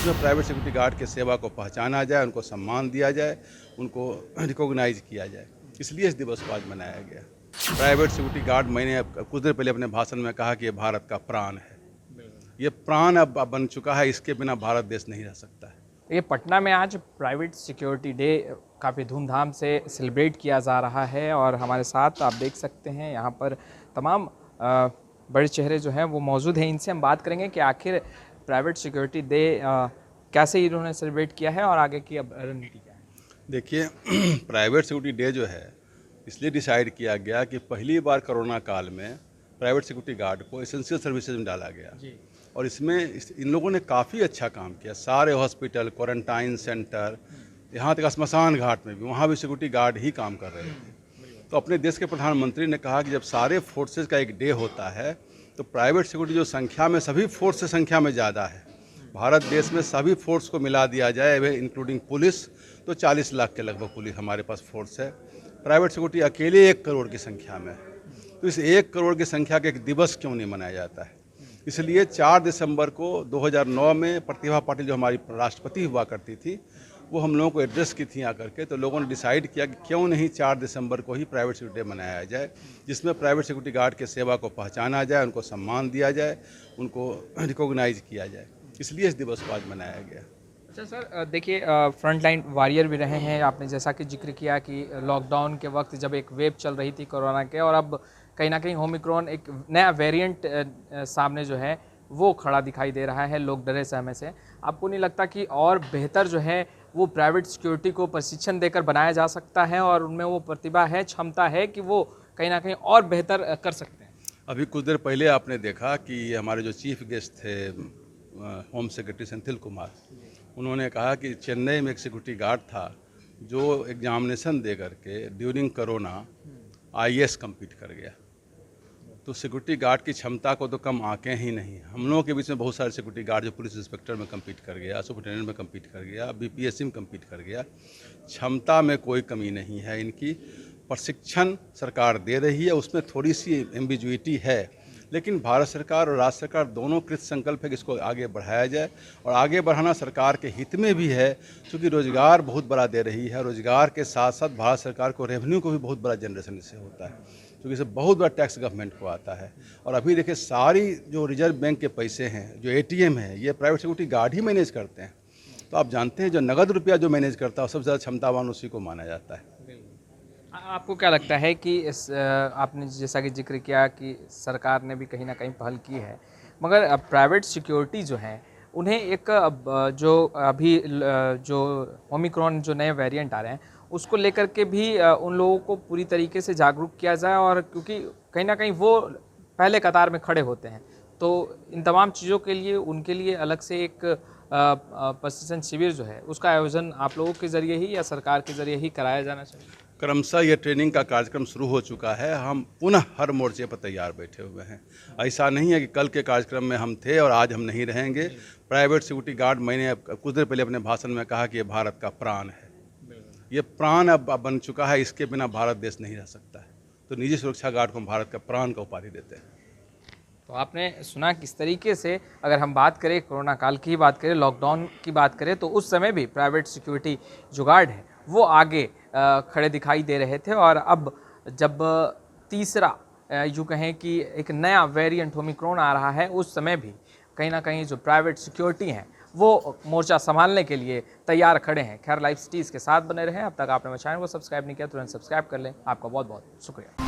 जिसमें private security guard के सेवा को पहचाना जाए, उनको सम्मान दिया जाए, उनको रिकॉग्नाइज किया जाए। इसलिए इस दिवस को आज मनाया गया। प्राइवेट सिक्योरिटी गार्ड, मैंने कुछ देर पहले अपने भाषण में कहा कि ये भारत का प्राण है। ये प्राण अब बन चुका है, इसके बिना भारत देश नहीं रह सकता है। ये पटना में आज प्राइवेट सिक्योरिटी डे काफ़ी धूमधाम से सेलिब्रेट किया जा रहा है और हमारे साथ आप देख सकते हैं यहाँ पर तमाम बड़े चेहरे जो हैं वो मौजूद हैं। इनसे हम बात करेंगे कि आखिर प्राइवेट सिक्योरिटी डे कैसे इन्होंने सेलिब्रेट किया है और आगे की अब रणनीति क्या है। देखिए, प्राइवेट सिक्योरिटी डे जो है इसलिए डिसाइड किया गया कि पहली बार कोरोना काल में प्राइवेट सिक्योरिटी गार्ड को एसेंशियल सर्विसेज में डाला गया और इसमें इन लोगों ने काफ़ी अच्छा काम किया। सारे हॉस्पिटल, क्वारंटाइन सेंटर, यहाँ तक स्मशान घाट में भी, वहाँ भी सिक्योरिटी गार्ड ही काम कर रहे थे। तो अपने देश के प्रधानमंत्री ने कहा कि जब सारे फोर्सेज का एक डे होता है तो प्राइवेट सिक्योरिटी जो संख्या में सभी फोर्स से संख्या में ज़्यादा है, भारत देश में सभी फोर्स को मिला दिया जाए, इंक्लूडिंग पुलिस, तो 40 लाख के लगभग पुलिस हमारे पास फोर्स है। प्राइवेट सिक्योरिटी अकेले 1 करोड़ की संख्या में है। तो इस 1 करोड़ की संख्या का एक दिवस क्यों नहीं मनाया जाता है? इसलिए 4 दिसंबर को 2009 में प्रतिभा पाटिल जो हमारी राष्ट्रपति हुआ करती थी, वो हम लोगों को एड्रेस की थी आकर के, तो लोगों ने डिसाइड किया कि क्यों नहीं 4 दिसंबर को ही प्राइवेट सिक्योरिटी डे मनाया जाए, जिसमें प्राइवेट सिक्योरिटी गार्ड के सेवा को पहचाना जाए, उनको सम्मान दिया जाए, उनको रिकॉग्नाइज किया जाए। इसलिए इस दिवस को आज मनाया गया। अच्छा सर, देखिए फ्रंट लाइन वॉरियर भी रहे हैं आपने, जैसा कि जिक्र किया कि लॉकडाउन के वक्त जब एक वेव चल रही थी कोरोना के और अब कहीं ना कहीं ओमिक्रॉन एक नया वेरिएंट सामने जो है वो खड़ा दिखाई दे रहा है, लोग डरे सहमे से। आपको नहीं लगता कि और बेहतर जो है वो प्राइवेट सिक्योरिटी को प्रशिक्षण देकर बनाया जा सकता है और उनमें वो प्रतिभा है, क्षमता है कि वो कहीं ना कहीं और बेहतर कर सकते हैं? अभी कुछ देर पहले आपने देखा कि हमारे जो चीफ गेस्ट थे होम सेक्रेटरी सेंथिल कुमार, उन्होंने कहा कि चेन्नई में एक सिक्योरिटी गार्ड था जो एग्जामिनेशन दे करके ड्यूरिंग कोरोना IAS कम्पीट कर गया। तो सिक्योरिटी गार्ड की क्षमता को तो कम आंकें ही नहीं। हम लोगों के बीच में बहुत सारे सिक्योरिटी गार्ड जो पुलिस इंस्पेक्टर में कम्पीट कर गया, सुपरिटेंडेंट में कम्पीट कर गया, BPSC में कम्पीट कर गया। क्षमता में कोई कमी नहीं है इनकी, प्रशिक्षण सरकार दे रही है, उसमें थोड़ी सी एम्बिग्युइटी है, लेकिन भारत सरकार और राज्य सरकार दोनों कृत संकल्प है कि इसको आगे बढ़ाया जाए और आगे बढ़ाना सरकार के हित में भी है, क्योंकि रोजगार बहुत बड़ा दे रही है। रोजगार के साथ साथ भारत सरकार को रेवेन्यू को भी बहुत बड़ा जनरेशन इससे होता है, क्योंकि इससे बहुत बड़ा टैक्स गवर्नमेंट को आता है। और अभी देखिए, सारी जो रिजर्व बैंक के पैसे हैं, जो ATM है, ये प्राइवेट सिक्योरिटी गार्ड ही मैनेज करते हैं। तो आप जानते हैं जो नगद रुपया जो मैनेज करता है सबसे ज़्यादा क्षमतावान उसी को माना जाता है। आपको क्या लगता है कि इस आपने जैसा कि जिक्र किया कि सरकार ने भी कहीं ना कहीं पहल की है, मगर प्राइवेट सिक्योरिटी जो है उन्हें एक जो अभी जो ओमिक्रॉन जो नए वेरिएंट आ रहे हैं उसको लेकर के भी उन लोगों को पूरी तरीके से जागरूक किया जाए, और क्योंकि कहीं ना कहीं वो पहले कतार में खड़े होते हैं, तो इन तमाम चीज़ों के लिए उनके लिए अलग से एक प्रशिक्षण शिविर जो है उसका आयोजन आप लोगों के ज़रिए ही या सरकार के ज़रिए ही कराया जाना चाहिए। क्रमशः ये ट्रेनिंग का कार्यक्रम शुरू हो चुका है। हम पुनः हर मोर्चे पर तैयार बैठे हुए हैं। ऐसा नहीं है कि कल के कार्यक्रम में हम थे और आज हम नहीं रहेंगे। प्राइवेट सिक्योरिटी गार्ड, मैंने कुछ देर पहले अपने भाषण में कहा कि ये भारत का प्राण है। ये प्राण अब बन चुका है, इसके बिना भारत देश नहीं रह सकता है। तो निजी सुरक्षा गार्ड को हम भारत का प्राण का उपाधि देते हैं। तो आपने सुना किस तरीके से, अगर हम बात करें कोरोना काल की बात करें, लॉकडाउन की बात करें, तो उस समय भी प्राइवेट सिक्योरिटी जो गार्ड है वो आगे खड़े दिखाई दे रहे थे। और अब जब तीसरा यूँ कहें कि एक नया वेरिएंट ओमिक्रॉन आ रहा है, उस समय भी कहीं ना कहीं जो प्राइवेट सिक्योरिटी हैं वो मोर्चा संभालने के लिए तैयार खड़े हैं। खैर, लाइव सिटीज़ के साथ बने रहें। अब तक आपने मेरे चैनल को सब्सक्राइब नहीं किया, तुरंत सब्सक्राइब कर लें। आपका बहुत बहुत शुक्रिया।